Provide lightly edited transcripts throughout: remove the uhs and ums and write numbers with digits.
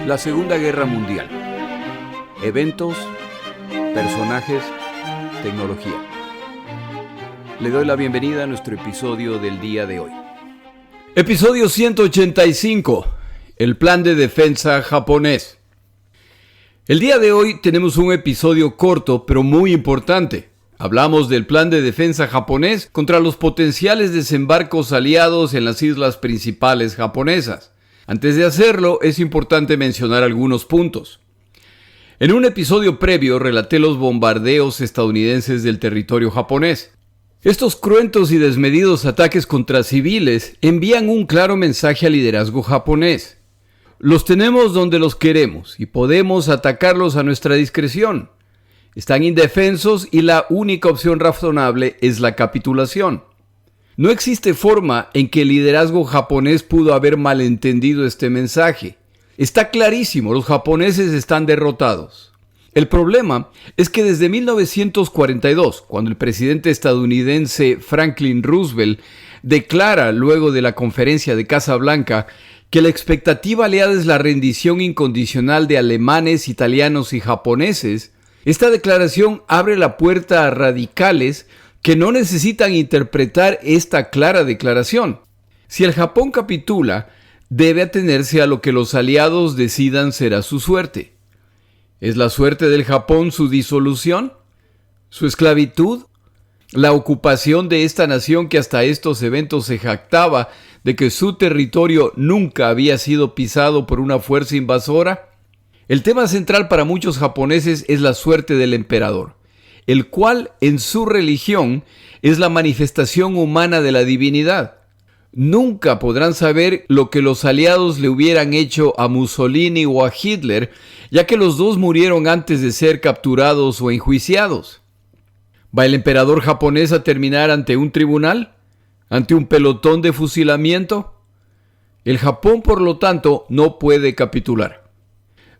La Segunda Guerra Mundial. Eventos, personajes, tecnología. Le doy la bienvenida a nuestro episodio del día de hoy. Episodio 185. El plan de defensa japonés. El día de hoy tenemos un episodio corto pero muy importante. Hablamos del plan de defensa japonés contra los potenciales desembarcos aliados en las islas principales japonesas. Antes de hacerlo, es importante mencionar algunos puntos. En un episodio previo relaté los bombardeos estadounidenses del territorio japonés. Estos cruentos y desmedidos ataques contra civiles envían un claro mensaje al liderazgo japonés. Los tenemos donde los queremos y podemos atacarlos a nuestra discreción. Están indefensos y la única opción razonable es la capitulación. No existe forma en que el liderazgo japonés pudo haber malentendido este mensaje. Está clarísimo, los japoneses están derrotados. El problema es que desde 1942, cuando el presidente estadounidense Franklin Roosevelt declara luego de la conferencia de Casablanca que la expectativa aliada es la rendición incondicional de alemanes, italianos y japoneses, esta declaración abre la puerta a radicales que no necesitan interpretar esta clara declaración. Si el Japón capitula, debe atenerse a lo que los aliados decidan será su suerte. ¿Es la suerte del Japón su disolución? ¿Su esclavitud? ¿La ocupación de esta nación que hasta estos eventos se jactaba de que su territorio nunca había sido pisado por una fuerza invasora? El tema central para muchos japoneses es la suerte del emperador, el cual en su religión es la manifestación humana de la divinidad. Nunca podrán saber lo que los aliados le hubieran hecho a Mussolini o a Hitler, ya que los dos murieron antes de ser capturados o enjuiciados. ¿Va el emperador japonés a terminar ante un tribunal? ¿Ante un pelotón de fusilamiento? El Japón, por lo tanto, no puede capitular.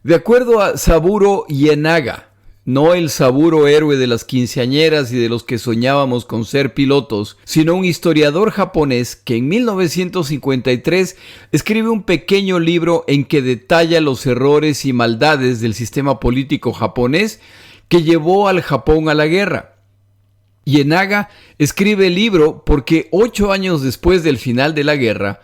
De acuerdo a Saburo Ienaga, no el Saburo héroe de las quinceañeras y de los que soñábamos con ser pilotos, sino un historiador japonés que en 1953 escribe un pequeño libro en que detalla los errores y maldades del sistema político japonés que llevó al Japón a la guerra. Ienaga escribe el libro porque 8 años después del final de la guerra,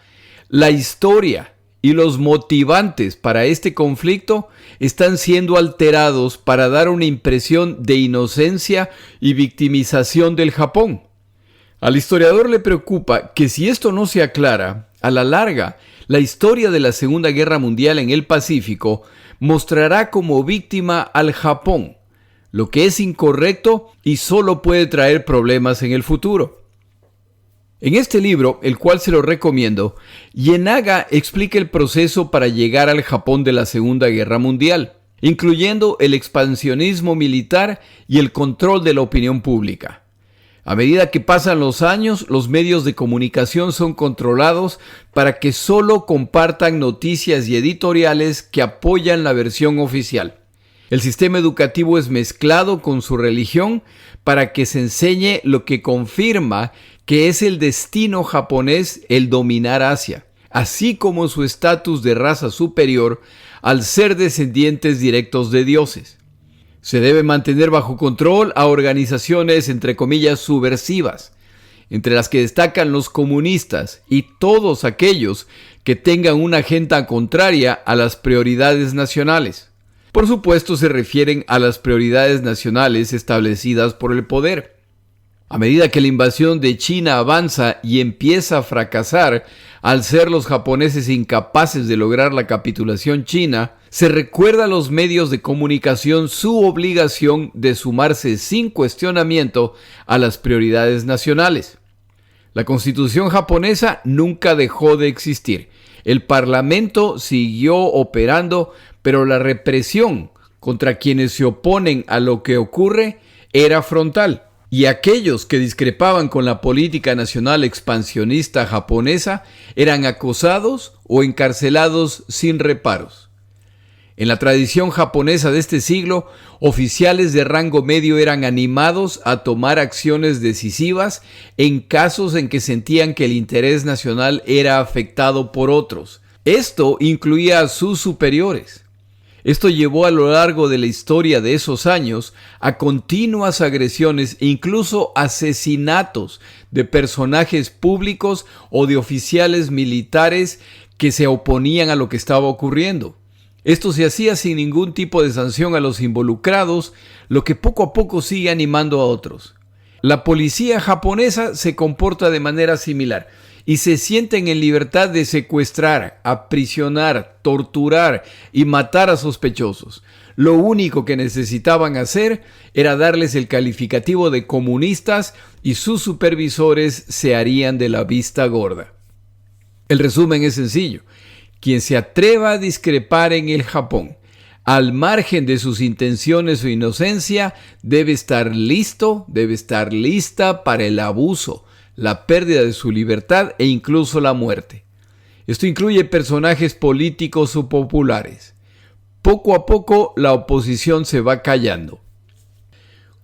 la historia y los motivantes para este conflicto están siendo alterados para dar una impresión de inocencia y victimización del Japón. Al historiador le preocupa que si esto no se aclara, a la larga, la historia de la Segunda Guerra Mundial en el Pacífico mostrará como víctima al Japón, lo que es incorrecto y solo puede traer problemas en el futuro. En este libro, el cual se lo recomiendo, Ienaga explica el proceso para llegar al Japón de la Segunda Guerra Mundial, incluyendo el expansionismo militar y el control de la opinión pública. A medida que pasan los años, los medios de comunicación son controlados para que solo compartan noticias y editoriales que apoyan la versión oficial. El sistema educativo es mezclado con su religión para que se enseñe lo que confirma que es el destino japonés el dominar Asia, así como su estatus de raza superior al ser descendientes directos de dioses. Se debe mantener bajo control a organizaciones entre comillas subversivas, entre las que destacan los comunistas y todos aquellos que tengan una agenda contraria a las prioridades nacionales. Por supuesto, se refieren a las prioridades nacionales establecidas por el poder. A medida que la invasión de China avanza y empieza a fracasar, al ser los japoneses incapaces de lograr la capitulación china, se recuerda a los medios de comunicación su obligación de sumarse sin cuestionamiento a las prioridades nacionales. La Constitución japonesa nunca dejó de existir. El Parlamento siguió operando, pero la represión contra quienes se oponen a lo que ocurre era frontal. Y aquellos que discrepaban con la política nacional expansionista japonesa eran acosados o encarcelados sin reparos. En la tradición japonesa de este siglo, oficiales de rango medio eran animados a tomar acciones decisivas en casos en que sentían que el interés nacional era afectado por otros. Esto incluía a sus superiores. Esto llevó a lo largo de la historia de esos años a continuas agresiones e incluso asesinatos de personajes públicos o de oficiales militares que se oponían a lo que estaba ocurriendo. Esto se hacía sin ningún tipo de sanción a los involucrados, lo que poco a poco sigue animando a otros. La policía japonesa se comporta de manera similar y se sienten en libertad de secuestrar, aprisionar, torturar y matar a sospechosos. Lo único que necesitaban hacer era darles el calificativo de comunistas y sus supervisores se harían de la vista gorda. El resumen es sencillo. Quien se atreva a discrepar en el Japón, al margen de sus intenciones o inocencia, debe estar listo, debe estar lista para el abuso, la pérdida de su libertad e incluso la muerte. Esto incluye personajes políticos o populares. Poco a poco la oposición se va callando.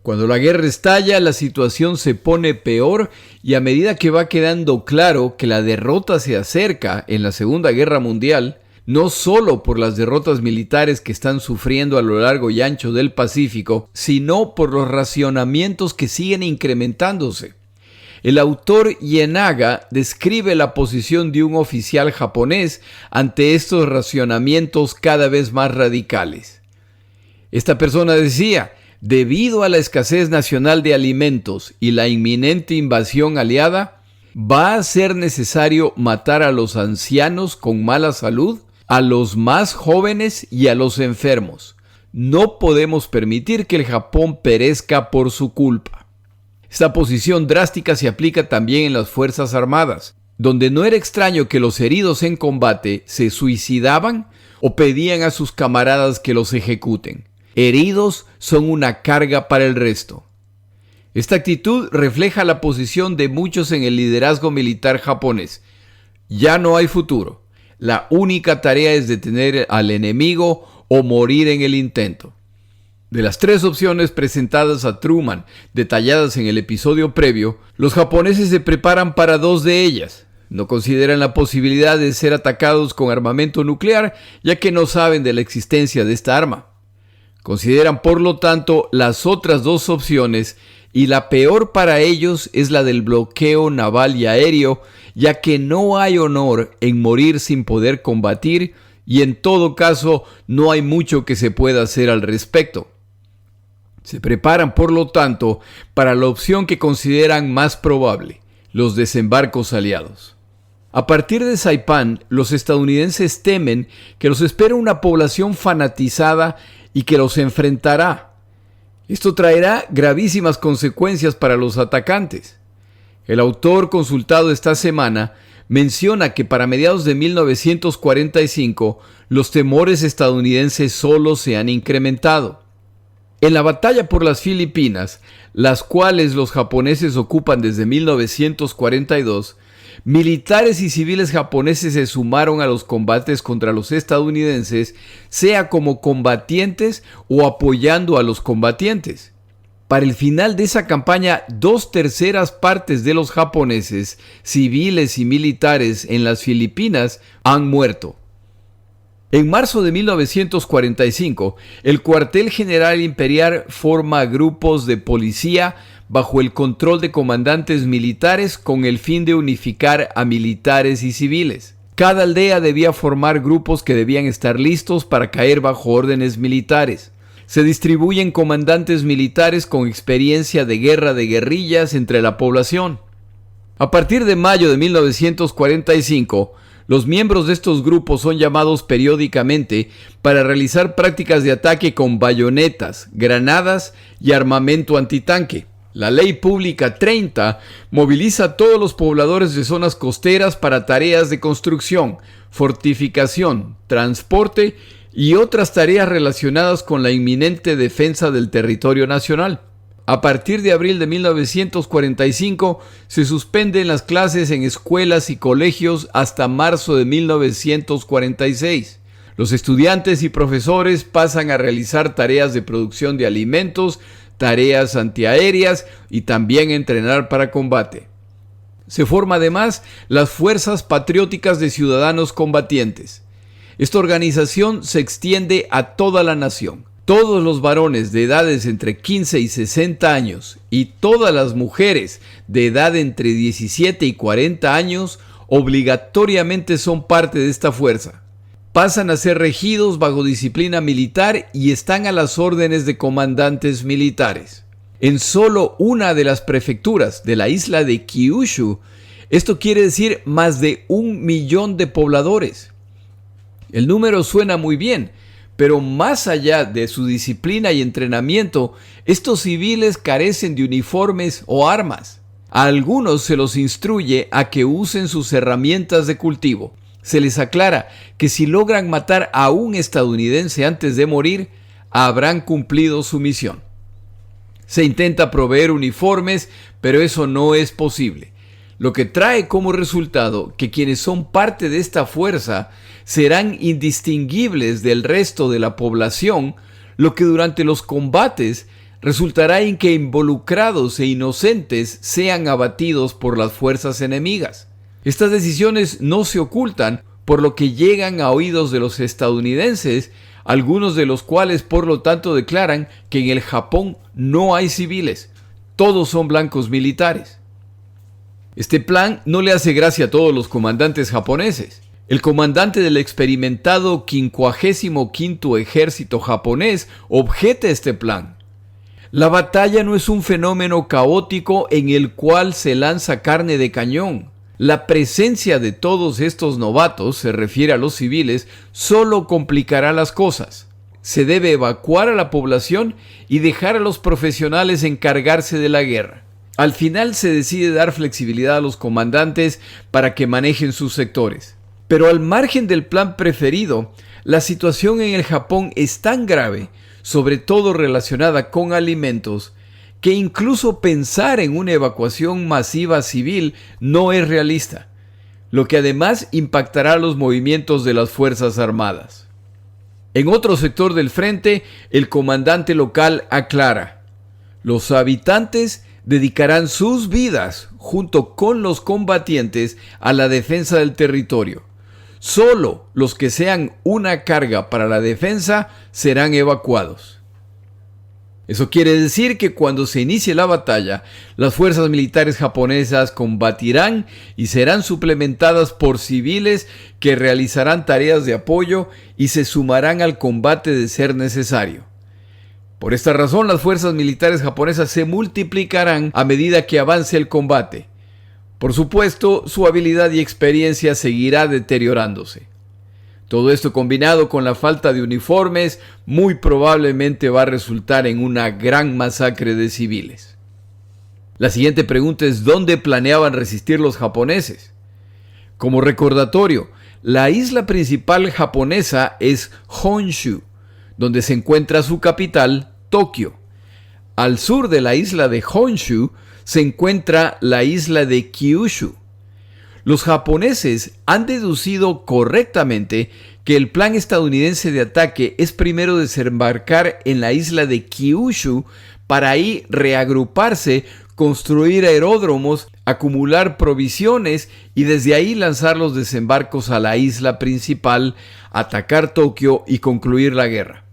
Cuando la guerra estalla, la situación se pone peor y a medida que va quedando claro que la derrota se acerca en la Segunda Guerra Mundial, no solo por las derrotas militares que están sufriendo a lo largo y ancho del Pacífico, sino por los racionamientos que siguen incrementándose. El autor Ienaga describe la posición de un oficial japonés ante estos racionamientos cada vez más radicales. Esta persona decía: debido a la escasez nacional de alimentos y la inminente invasión aliada, va a ser necesario matar a los ancianos con mala salud, a los más jóvenes y a los enfermos. No podemos permitir que el Japón perezca por su culpa. Esta posición drástica se aplica también en las Fuerzas Armadas, donde no era extraño que los heridos en combate se suicidaban o pedían a sus camaradas que los ejecuten. Heridos son una carga para el resto. Esta actitud refleja la posición de muchos en el liderazgo militar japonés. Ya no hay futuro. La única tarea es detener al enemigo o morir en el intento. De las 3 opciones presentadas a Truman, detalladas en el episodio previo, los japoneses se preparan para 2 de ellas. No consideran la posibilidad de ser atacados con armamento nuclear, ya que no saben de la existencia de esta arma. Consideran, por lo tanto, las otras 2 opciones y la peor para ellos es la del bloqueo naval y aéreo, ya que no hay honor en morir sin poder combatir y en todo caso no hay mucho que se pueda hacer al respecto. Se preparan, por lo tanto, para la opción que consideran más probable, los desembarcos aliados. A partir de Saipan, los estadounidenses temen que los espera una población fanatizada y que los enfrentará. Esto traerá gravísimas consecuencias para los atacantes. El autor consultado esta semana menciona que para mediados de 1945 los temores estadounidenses solo se han incrementado. En la batalla por las Filipinas, las cuales los japoneses ocupan desde 1942, militares y civiles japoneses se sumaron a los combates contra los estadounidenses, sea como combatientes o apoyando a los combatientes. Para el final de esa campaña, 2/3 partes de los japoneses, civiles y militares en las Filipinas, han muerto. En marzo de 1945, el cuartel general imperial forma grupos de policía bajo el control de comandantes militares con el fin de unificar a militares y civiles. Cada aldea debía formar grupos que debían estar listos para caer bajo órdenes militares. Se distribuyen comandantes militares con experiencia de guerra de guerrillas entre la población. A partir de mayo de 1945, los miembros de estos grupos son llamados periódicamente para realizar prácticas de ataque con bayonetas, granadas y armamento antitanque. La Ley Pública 30 moviliza a todos los pobladores de zonas costeras para tareas de construcción, fortificación, transporte y otras tareas relacionadas con la inminente defensa del territorio nacional. A partir de abril de 1945 se suspenden las clases en escuelas y colegios hasta marzo de 1946. Los estudiantes y profesores pasan a realizar tareas de producción de alimentos, tareas antiaéreas y también entrenar para combate. Se forma además las Fuerzas Patrióticas de Ciudadanos Combatientes. Esta organización se extiende a toda la nación. Todos los varones de edades entre 15 y 60 años y todas las mujeres de edad entre 17 y 40 años obligatoriamente son parte de esta fuerza. Pasan a ser regidos bajo disciplina militar y están a las órdenes de comandantes militares. En solo una de las prefecturas de la isla de Kyushu, esto quiere decir más de 1 millón de pobladores. El número suena muy bien, pero más allá de su disciplina y entrenamiento, estos civiles carecen de uniformes o armas. A algunos se los instruye a que usen sus herramientas de cultivo. Se les aclara que si logran matar a un estadounidense antes de morir, habrán cumplido su misión. Se intenta proveer uniformes, pero eso no es posible, lo que trae como resultado que quienes son parte de esta fuerza serán indistinguibles del resto de la población, lo que durante los combates resultará en que involucrados e inocentes sean abatidos por las fuerzas enemigas. Estas decisiones no se ocultan, por lo que llegan a oídos de los estadounidenses, algunos de los cuales por lo tanto declaran que en el Japón no hay civiles, todos son blancos militares. Este plan no le hace gracia a todos los comandantes japoneses. El comandante del experimentado 55º ejército japonés objeta este plan. La batalla no es un fenómeno caótico en el cual se lanza carne de cañón. La presencia de todos estos novatos, se refiere a los civiles, solo complicará las cosas. Se debe evacuar a la población y dejar a los profesionales encargarse de la guerra. Al final se decide dar flexibilidad a los comandantes para que manejen sus sectores. Pero al margen del plan preferido, la situación en el Japón es tan grave, sobre todo relacionada con alimentos, que incluso pensar en una evacuación masiva civil no es realista, lo que además impactará los movimientos de las Fuerzas Armadas. En otro sector del frente, el comandante local aclara: los habitantes dedicarán sus vidas junto con los combatientes a la defensa del territorio. Solo los que sean una carga para la defensa serán evacuados. Eso quiere decir que cuando se inicie la batalla, las fuerzas militares japonesas combatirán y serán suplementadas por civiles que realizarán tareas de apoyo y se sumarán al combate de ser necesario. Por esta razón, las fuerzas militares japonesas se multiplicarán a medida que avance el combate. Por supuesto, su habilidad y experiencia seguirá deteriorándose. Todo esto combinado con la falta de uniformes muy probablemente va a resultar en una gran masacre de civiles. La siguiente pregunta es: ¿dónde planeaban resistir los japoneses? Como recordatorio, la isla principal japonesa es Honshu, donde se encuentra su capital, Tokio. Al sur de la isla de Honshu se encuentra la isla de Kyushu. Los japoneses han deducido correctamente que el plan estadounidense de ataque es primero desembarcar en la isla de Kyushu para ahí reagruparse, construir aeródromos, acumular provisiones y desde ahí lanzar los desembarcos a la isla principal, atacar Tokio y concluir la guerra.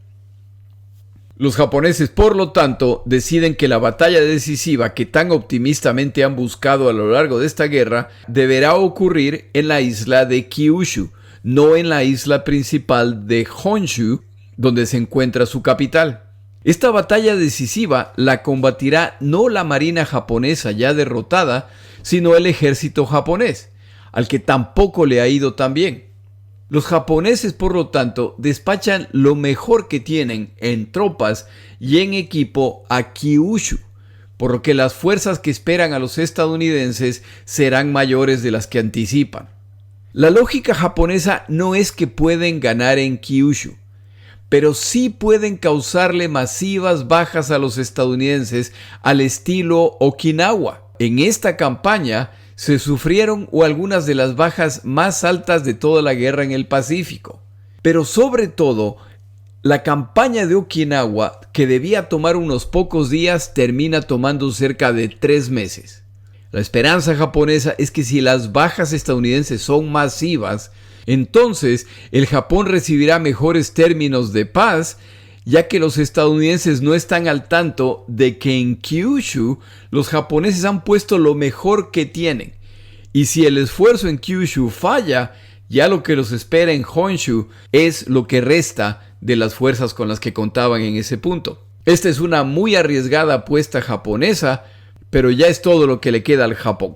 Los japoneses, por lo tanto, deciden que la batalla decisiva que tan optimistamente han buscado a lo largo de esta guerra deberá ocurrir en la isla de Kyushu, no en la isla principal de Honshu, donde se encuentra su capital. Esta batalla decisiva la combatirá no la marina japonesa ya derrotada, sino el ejército japonés, al que tampoco le ha ido tan bien. Los japoneses, por lo tanto, despachan lo mejor que tienen en tropas y en equipo a Kyushu, por lo que las fuerzas que esperan a los estadounidenses serán mayores de las que anticipan. La lógica japonesa no es que pueden ganar en Kyushu, pero sí pueden causarle masivas bajas a los estadounidenses al estilo Okinawa. En esta campaña se sufrieron algunas de las bajas más altas de toda la guerra en el Pacífico. Pero sobre todo, la campaña de Okinawa, que debía tomar unos pocos días, termina tomando cerca de 3 meses. La esperanza japonesa es que si las bajas estadounidenses son masivas, Entonces, el Japón recibirá mejores términos de paz, ya que los estadounidenses no están al tanto de que en Kyushu los japoneses han puesto lo mejor que tienen. Y si el esfuerzo en Kyushu falla, ya lo que los espera en Honshu es lo que resta de las fuerzas con las que contaban en ese punto. Esta es una muy arriesgada apuesta japonesa, pero ya es todo lo que le queda al Japón.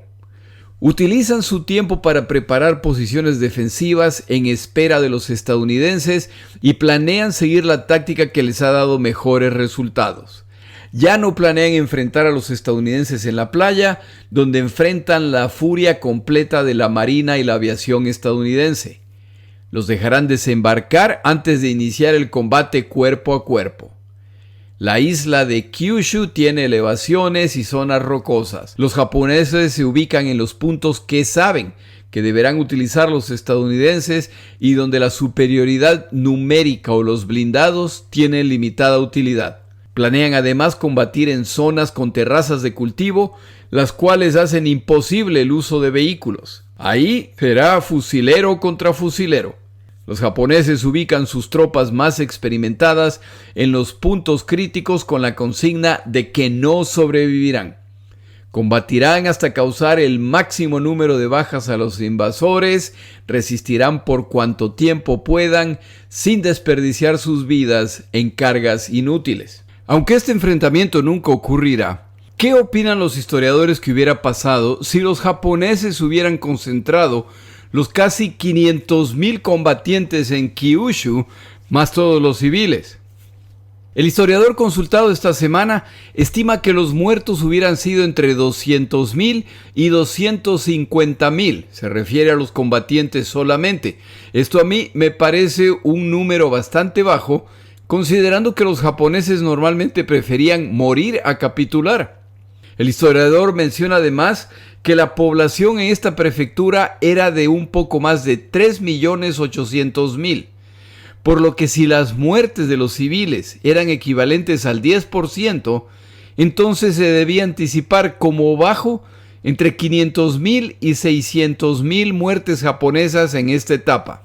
Utilizan su tiempo para preparar posiciones defensivas en espera de los estadounidenses y planean seguir la táctica que les ha dado mejores resultados. Ya no planean enfrentar a los estadounidenses en la playa, donde enfrentan la furia completa de la marina y la aviación estadounidense. Los dejarán desembarcar antes de iniciar el combate cuerpo a cuerpo. La isla de Kyushu tiene elevaciones y zonas rocosas. Los japoneses se ubican en los puntos que saben que deberán utilizar los estadounidenses y donde la superioridad numérica o los blindados tienen limitada utilidad. Planean además combatir en zonas con terrazas de cultivo, las cuales hacen imposible el uso de vehículos. Ahí será fusilero contra fusilero. Los japoneses ubican sus tropas más experimentadas en los puntos críticos con la consigna de que no sobrevivirán. Combatirán hasta causar el máximo número de bajas a los invasores, resistirán por cuanto tiempo puedan, sin desperdiciar sus vidas en cargas inútiles. Aunque este enfrentamiento nunca ocurrirá, ¿qué opinan los historiadores que hubiera pasado si los japoneses hubieran concentrado los casi 500,000 combatientes en Kyushu, más todos los civiles? El historiador consultado esta semana estima que los muertos hubieran sido entre 200,000 y 250,000. Se refiere a los combatientes solamente. Esto a mí me parece un número bastante bajo, considerando que los japoneses normalmente preferían morir a capitular. El historiador menciona además que la población en esta prefectura era de un poco más de 3.800.000, por lo que si las muertes de los civiles eran equivalentes al 10%, entonces se debía anticipar como bajo entre 500,000 y 600,000 muertes japonesas en esta etapa.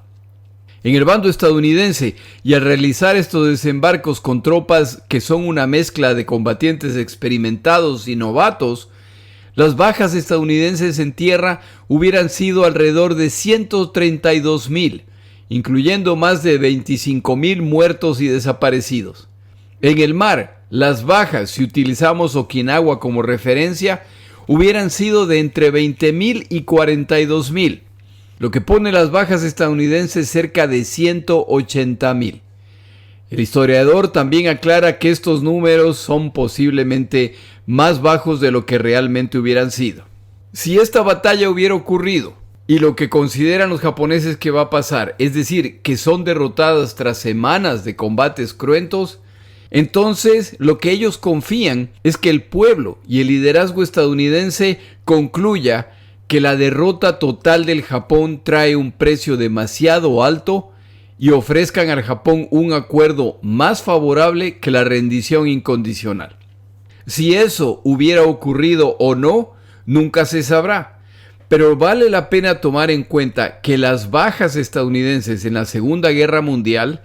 En el bando estadounidense, y al realizar estos desembarcos con tropas que son una mezcla de combatientes experimentados y novatos, las bajas estadounidenses en tierra hubieran sido alrededor de 132,000, incluyendo más de 25,000 muertos y desaparecidos. En el mar, las bajas, si utilizamos Okinawa como referencia, hubieran sido de entre 20,000 y 42,000. Lo que pone las bajas estadounidenses cerca de 180,000. El historiador también aclara que estos números son posiblemente más bajos de lo que realmente hubieran sido. Si esta batalla hubiera ocurrido, y lo que consideran los japoneses que va a pasar, es decir, que son derrotadas tras semanas de combates cruentos, entonces lo que ellos confían es que el pueblo y el liderazgo estadounidense concluya que la derrota total del Japón trae un precio demasiado alto y ofrezcan al Japón un acuerdo más favorable que la rendición incondicional. Si eso hubiera ocurrido o no, nunca se sabrá, pero vale la pena tomar en cuenta que las bajas estadounidenses en la Segunda Guerra Mundial,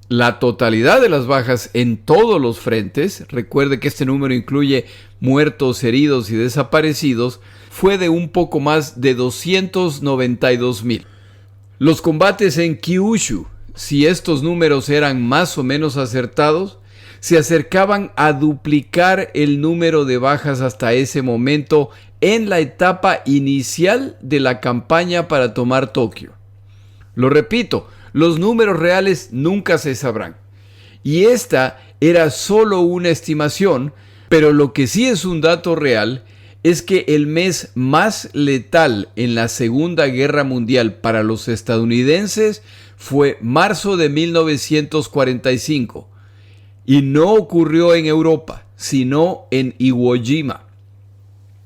la totalidad de las bajas en todos los frentes, recuerde que este número incluye muertos, heridos y desaparecidos, fue de un poco más de 292,000. Los combates en Kyushu, si estos números eran más o menos acertados, se acercaban a duplicar el número de bajas hasta ese momento en la etapa inicial de la campaña para tomar Tokio. Lo repito, los números reales nunca se sabrán. Y esta era solo una estimación, pero lo que sí es un dato real es que el mes más letal en la Segunda Guerra Mundial para los estadounidenses fue marzo de 1945. Y no ocurrió en Europa, sino en Iwo Jima.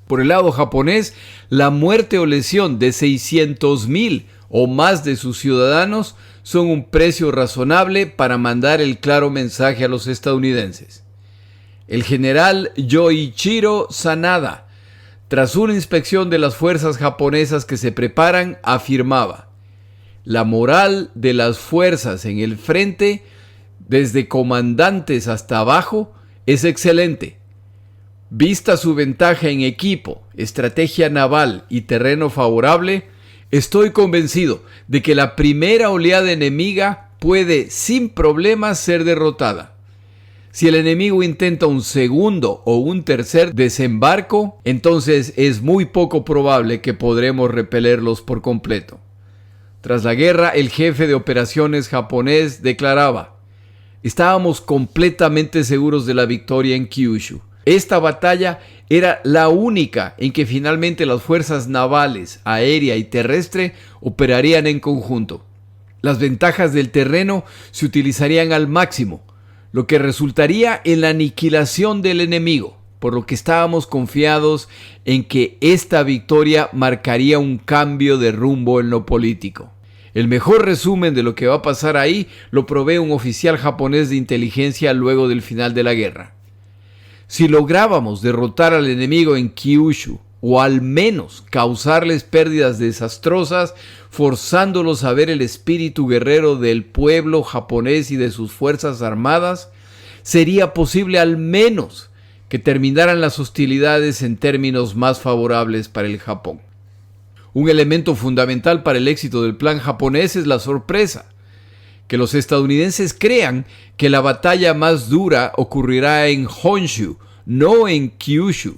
Por el lado japonés, la muerte o lesión de 600,000 o más de sus ciudadanos son un precio razonable para mandar el claro mensaje a los estadounidenses. El general Yoichiro Sanada, tras una inspección de las fuerzas japonesas que se preparan, afirmaba: la moral de las fuerzas en el frente, desde comandantes hasta abajo, es excelente. Vista su ventaja en equipo, estrategia naval y terreno favorable, estoy convencido de que la primera oleada enemiga puede sin problemas ser derrotada. Si el enemigo intenta un segundo o un tercer desembarco, entonces es muy poco probable que podremos repelerlos por completo. Tras la guerra, el jefe de operaciones japonés declaraba: estábamos completamente seguros de la victoria en Kyushu. Esta batalla era la única en que finalmente las fuerzas navales, aérea y terrestre operarían en conjunto. Las ventajas del terreno se utilizarían al máximo, lo que resultaría en la aniquilación del enemigo, por lo que estábamos confiados en que esta victoria marcaría un cambio de rumbo en lo político. El mejor resumen de lo que va a pasar ahí lo provee un oficial japonés de inteligencia luego del final de la guerra. Si lográbamos derrotar al enemigo en Kyushu, o al menos causarles pérdidas desastrosas, forzándolos a ver el espíritu guerrero del pueblo japonés y de sus fuerzas armadas, sería posible al menos que terminaran las hostilidades en términos más favorables para el Japón. Un elemento fundamental para el éxito del plan japonés es la sorpresa. Que los estadounidenses crean que la batalla más dura ocurrirá en Honshu, no en Kyushu.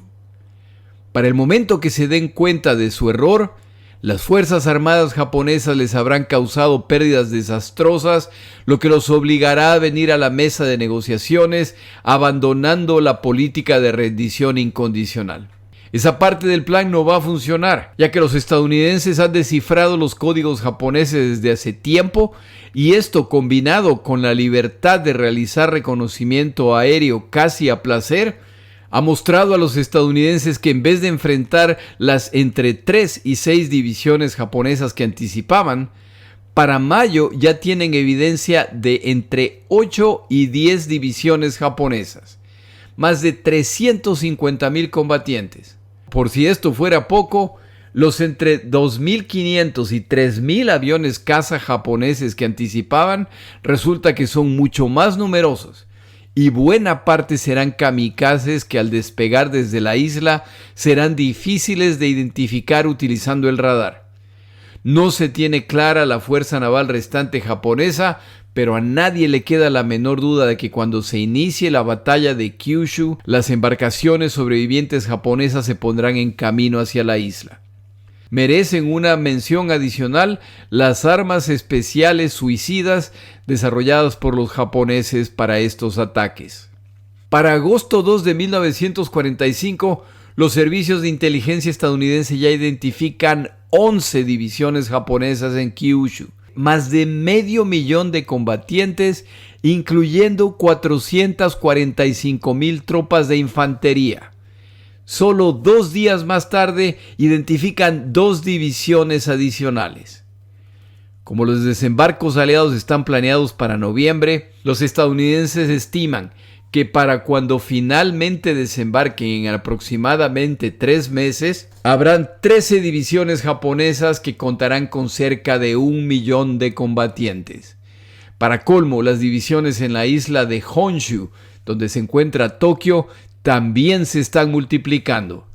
Para el momento que se den cuenta de su error, las fuerzas armadas japonesas les habrán causado pérdidas desastrosas, lo que los obligará a venir a la mesa de negociaciones, abandonando la política de rendición incondicional. Esa parte del plan no va a funcionar, ya que los estadounidenses han descifrado los códigos japoneses desde hace tiempo, y esto, combinado con la libertad de realizar reconocimiento aéreo casi a placer, ha mostrado a los estadounidenses que en vez de enfrentar las entre 3 y 6 divisiones japonesas que anticipaban, para mayo ya tienen evidencia de entre 8 y 10 divisiones japonesas, más de 350,000 combatientes. Por si esto fuera poco, los entre 2.500 y 3.000 aviones caza japoneses que anticipaban resulta que son mucho más numerosos, y buena parte serán kamikazes que al despegar desde la isla serán difíciles de identificar utilizando el radar. No se tiene clara la fuerza naval restante japonesa, pero a nadie le queda la menor duda de que cuando se inicie la batalla de Kyushu, las embarcaciones sobrevivientes japonesas se pondrán en camino hacia la isla. Merecen una mención adicional las armas especiales suicidas desarrolladas por los japoneses para estos ataques. Para agosto 2 de 1945, los servicios de inteligencia estadounidense ya identifican 11 divisiones japonesas en Kyushu, más de 500,000 de combatientes, incluyendo 445,000 tropas de infantería. Solo 2 días más tarde identifican 2 divisiones adicionales. Como los desembarcos aliados están planeados para noviembre, los estadounidenses estiman que para cuando finalmente desembarquen en aproximadamente 3 meses, habrán 13 divisiones japonesas que contarán con cerca de 1,000,000 de combatientes. Para colmo, las divisiones en la isla de Honshu, donde se encuentra Tokio, también se están multiplicando.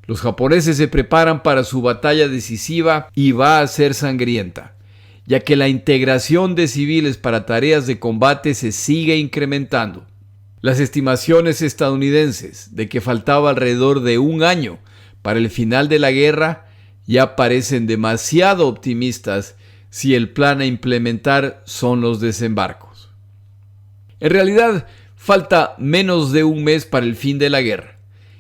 Los japoneses se preparan para su batalla decisiva y va a ser sangrienta, ya que la integración de civiles para tareas de combate se sigue incrementando. Las estimaciones estadounidenses de que faltaba alrededor de 1 año para el final de la guerra ya parecen demasiado optimistas si el plan a implementar son los desembarcos. En realidad, falta menos de 1 mes para el fin de la guerra,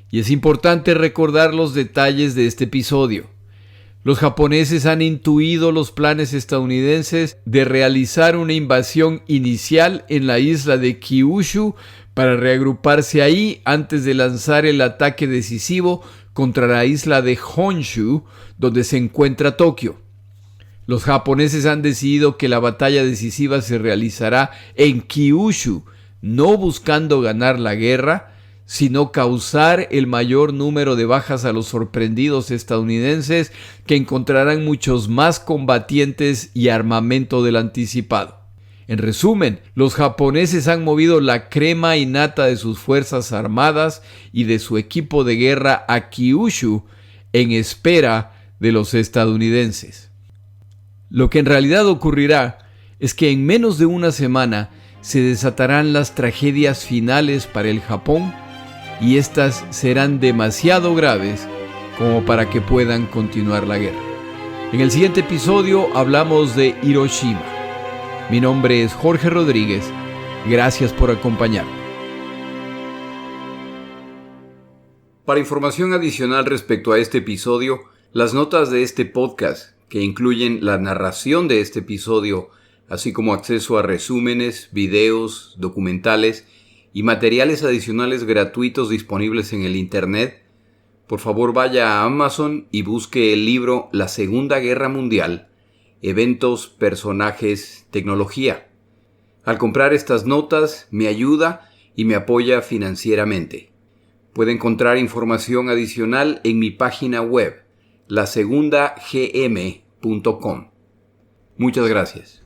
y es importante recordar los detalles de este episodio. Los japoneses han intuido los planes estadounidenses de realizar una invasión inicial en la isla de Kyushu para reagruparse ahí antes de lanzar el ataque decisivo contra la isla de Honshu, donde se encuentra Tokio. Los japoneses han decidido que la batalla decisiva se realizará en Kyushu, no buscando ganar la guerra, sino causar el mayor número de bajas a los sorprendidos estadounidenses, que encontrarán muchos más combatientes y armamento del anticipado. En resumen, los japoneses han movido la crema innata de sus fuerzas armadas y de su equipo de guerra a Kyushu en espera de los estadounidenses. Lo que en realidad ocurrirá es que en menos de una semana se desatarán las tragedias finales para el Japón, y estas serán demasiado graves como para que puedan continuar la guerra. En el siguiente episodio hablamos de Hiroshima. Mi nombre es Jorge Rodríguez. Gracias por acompañarme. Para información adicional respecto a este episodio, las notas de este podcast, que incluyen la narración de este episodio, así como acceso a resúmenes, videos, documentales y materiales adicionales gratuitos disponibles en el Internet, por favor vaya a Amazon y busque el libro La Segunda Guerra Mundial, Eventos, Personajes, Tecnología. Al comprar estas notas me ayuda y me apoya financieramente. Puede encontrar información adicional en mi página web, lasegundagm.com. Muchas gracias.